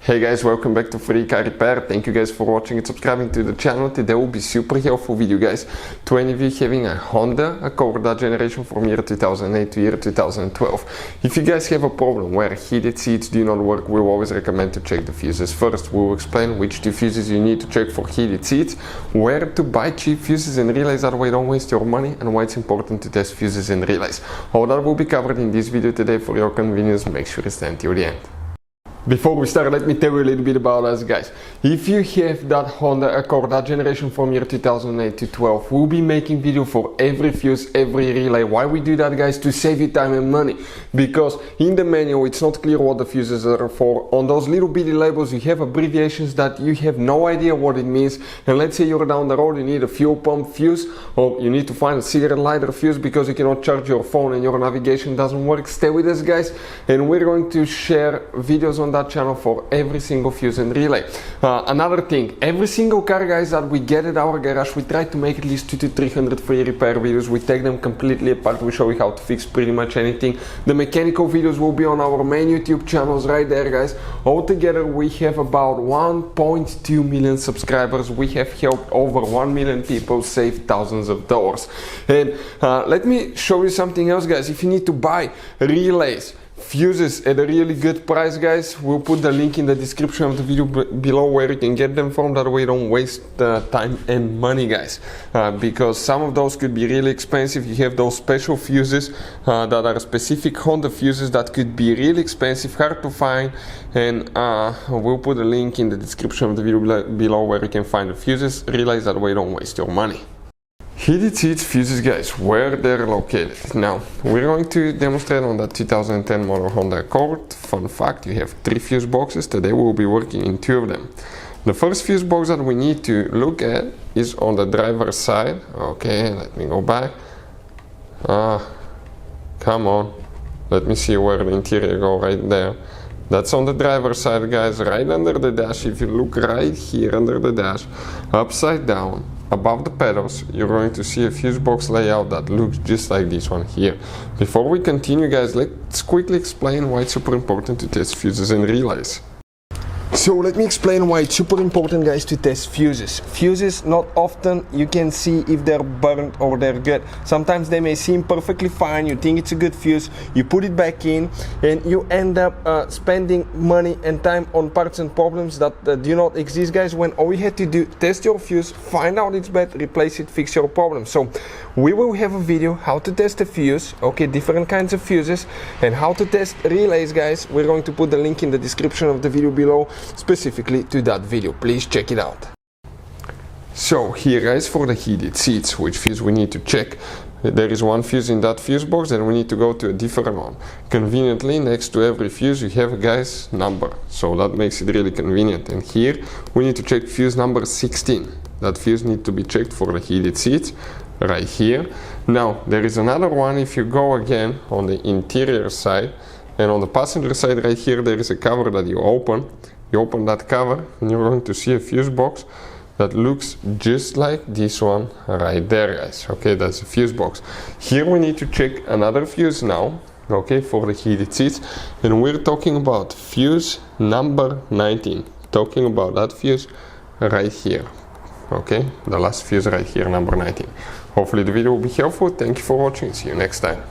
Hey guys, welcome back to Free Car Repair. Thank you guys for watching and subscribing to the channel. Today will be super helpful video guys to any of you having a Honda Accord that generation from year 2008 to year 2012. If you guys have a problem where heated seats do not work, we always recommend to check the fuses first. We will explain which two fuses you need to check for heated seats, where to buy cheap fuses and relays that way don't waste your money, and why it's important to test fuses and relays. All that will be covered in this video today for your convenience. Make sure to stay until the end. Before we start, let me tell you a little bit about us guys. If you have that Honda Accord, that generation from year 2008 to 12, we'll be making video for every fuse, every relay. Why we do that guys? To save you time and money. Because in the manual it's not clear what the fuses are for. On those little bitty labels you have abbreviations that you have no idea what it means. And let's say you're down the road, you need a fuel pump fuse, or you need to find a cigarette lighter fuse because you cannot charge your phone and your navigation doesn't work. Stay with us guys, and we're going to share videos on that channel for every single fuse and relay. Another thing, every single car guys that we get at our garage, we try to make at least 200 to 300 free repair videos. We take them completely apart, we show you how to fix pretty much anything. The mechanical videos will be on our main YouTube channels right there guys. Altogether we have about 1.2 million subscribers. We have helped over 1 million people save thousands of dollars. And let me show you something else guys. If you need to buy relays, fuses at a really good price guys, we'll put the link in the description of the video below where you can get them from. That way you don't waste time and money guys, because some of those could be really expensive. You have those special fuses that are specific Honda fuses that could be really expensive, hard to find, and we'll put a link in the description of the video below where you can find the fuses, relays. That way you don't waste your money. Heated seats fuses guys, where they're located. Now we're going to demonstrate on that 2010 model Honda Accord. Fun fact, you have 3 fuse boxes. Today we'll be working in 2 of them. The first fuse box that we need to look at is on the driver's side. Okay, let me go back. Come on, let me see where the interior go. Right there, that's on the driver's side guys, right under the dash. If you look right here under the dash, upside down above the pedals, you're going to see a fuse box layout that looks just like this one here. Before we continue guys, let's quickly explain why it's super important to test fuses and relays. So let me explain why it's super important guys to test fuses. Fuses, not often you can see if they're burnt or they're good. Sometimes they may seem perfectly fine, you think it's a good fuse, you put it back in and you end up spending money and time on parts and problems that do not exist guys, when all you had to do, test your fuse, find out it's bad, replace it, fix your problem. So we will have a video how to test a fuse, okay, different kinds of fuses, and how to test relays guys. We're going to put the link in the description of the video below specifically to that video. Please check it out. So here guys, for the heated seats, which fuse we need to check. There is one fuse in that fuse box, and we need to go to a different one. Conveniently, next to every fuse you have a guy's number, so that makes it really convenient. And here we need to check fuse number 16. That fuse needs to be checked for the heated seats right here. Now there is another one. If you go again on the interior side, and on the passenger side right here, there is a cover that you open. You open that cover and you're going to see a fuse box that looks just like this one right there guys. Okay, that's a fuse box. Here we need to check another fuse now, okay, for the heated seats, and we're talking about fuse number 19. Talking about that fuse right here. Okay, the last fuse right here, number 19. Hopefully the video will be helpful. Thank you for watching. See you next time.